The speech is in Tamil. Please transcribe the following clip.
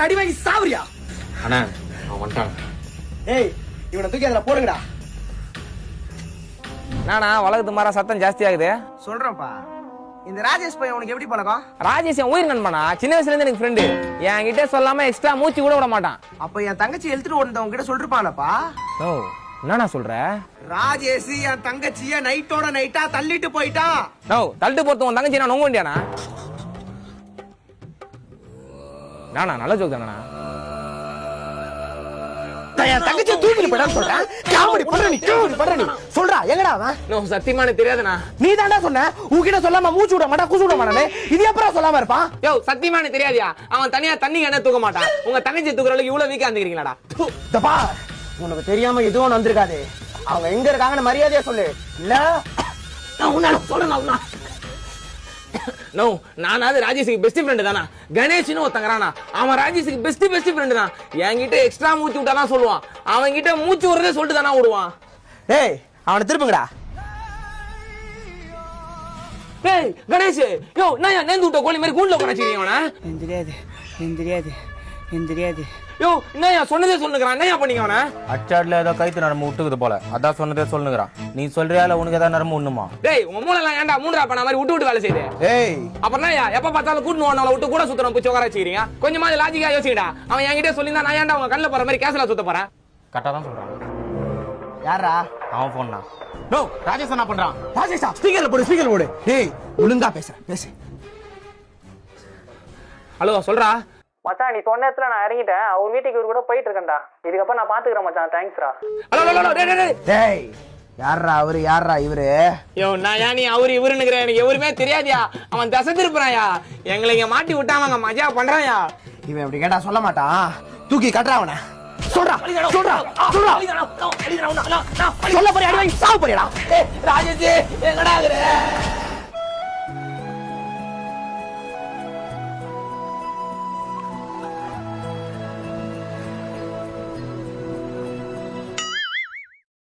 இல்ல அடி வாங்கி சாவரியா? அண்ணா அவன் வந்துட்டான். ஏய் இவனை தூக்கி அதுல போடுங்கடா. நானா வழக்கத்து மாற சத்தம் ஜாஸ்தி ஆகுது சொல்றேன்ப்பா. இந்த ராஜேஷ் பையன் உனக்கு எப்படி பழக்கம்? ராஜேஷ் என் உயிர் நண்பனா, சின்ன வயசுல இருந்து எனக்கு ஃப்ரெண்டு. என்கிட்ட சொல்லாம எக்ஸ்ட்ரா மூச்சு கூட விட மாட்டான். அப்ப என் தங்கச்சி எழுத்துட்டு ஓடுனவங்க கிட்ட சொல்லிருப்பானப்பா. ஓ என்னண்ணா சொல்ற? ராஜேஷ் என் தங்கச்சிய நைட்டோட நைட்டா தள்ளிட்டு போயிட்டான். நோ தள்ளிட்டு போறது உன் தங்கச்சி நான் நொங்க வேண்டியானா? நானா நல்ல ஜோக் தானண்ணா. என் தங்கச்சியை தூக்கிட்டு போயிடான்னு சொல்றேன். காமெடி பண்ற நீ, காமெடி பண்ற நீ. சொல்றா எங்கடா அவன்? நோ சத்தியமா எனக்கு தெரியாதுண்ணா. நீ தாண்டா சொன்ன உன்கிட்ட சொல்லாம மூச்சு விட மாட்டா கூசு விட மாட்டானே. இது எப்பறம் சொல்லாம இருப்பான்? யோ சத்தியமா எனக்கு தெரியாதியா? அவன் தனியா தண்ணி என்ன தூக்க மாட்டான். உங்க தங்கச்சி தூக்குற அளவுக்கு இவ்வளவு வீக்கா இருந்துக்கிறீங்களாடா? தப்பா உனக்கு தெரியாம எதுவும் வந்திருக்காது. அவங்க எங்க இருக்காங்கன்னு மரியாதையா சொல்லு. இல்ல நான் உன்னால சொல்றேன். நோ நானாவது ராஜேஷுக்கு பெஸ்ட் ஃப்ரெண்ட் தானா? கணேஷ்னு ஒருத்தங்கறானா, அவன் ராஜேஷுக்கு பெஸ்ட் ஃப்ரெண்ட் தான். என்கிட்ட எக்ஸ்ட்ரா மூச்சு விட்டானா சொல்லுவான். அவன் கிட்ட மூச்சு விடுறதே சொல்லிட்டு தானா விடுவான். ஏய் அவனை திருப்புங்கடா. ஏய் கணேஷ், யோ நான் நேந்து விட்ட கோழி மாதிரி கூண்டுல உட்கார வச்சிருக்கீங்க அவனை? எனக்கு தெரியாது. யோ என்னையா சொன்னதே சொல்லுங்கறான். என்னையா பண்ணீங்க அவனை? அச்சாட்ல ஏதோ கைத்து நரம்பு விட்டுக்குது போல, அதான் சொன்னதே சொல்லுங்கிறான். நீ சொல்றியா இல்ல உனக்கு ஏதாவது நரம்பு ஒண்ணுமா? டேய் உன் மூளை எல்லாம் ஏன்டா மூன்றா பண்ண மாதிரி விட்டு வேலை செய்யுது? ஏய் அப்புறம் எப்ப பார்த்தாலும் கூட்டு அவனை விட்டு கூட சுத்தணும் பிச்சு உட்கார வச்சிருக்கீங்க. கொஞ்சமாவது லாஜிக்கா யோசிக்கடா. அவன் என்கிட்ட சொல்லியிருந்தா நான் ஏன்டா அவங்க கண்ணில் போற மாதிரி கேசல சுத்த போறேன்? கரெக்டா தான் சொல்றான். யாரா அவன் போன் தான். நோ ராஜேஷ் என்ன பண்றான்? ராஜேஷா ஸ்பீக்கர்ல போடு. ஏய் ஒழுங்கா பேசு. ஹலோ சொல்றா மச்சான். நீ சொன்ன இடத்துல நான் இறங்கிட்டேன். அவர் வீட்டுக்கு இவர் கூட போயிட்டு இருக்கேன்டா. இதுக்கப்புறம் நான் பாத்துக்கிறேன் மச்சான். தேங்க்ஸ்ரா. ஹலோ டேய் டேய் யாரா இவரு? யோ நான் நீ அவரு இவருன்னுக்கிறேன். எனக்கு எவருமே தெரியாதியா. அவன் தசை திருப்புறாயா. எங்களை இங்க மாட்டி விட்டாம அங்க மஜா பண்றாயா. இவன் அப்படி கேட்டா சொல்ல மாட்டான். தூக்கி கட்டுறா அவனை. சொல்றா சொல்ல போறியா? அடி வாங்கி சாவு போறியாடா? ராஜேஷ் எங்கடா இருக்கற?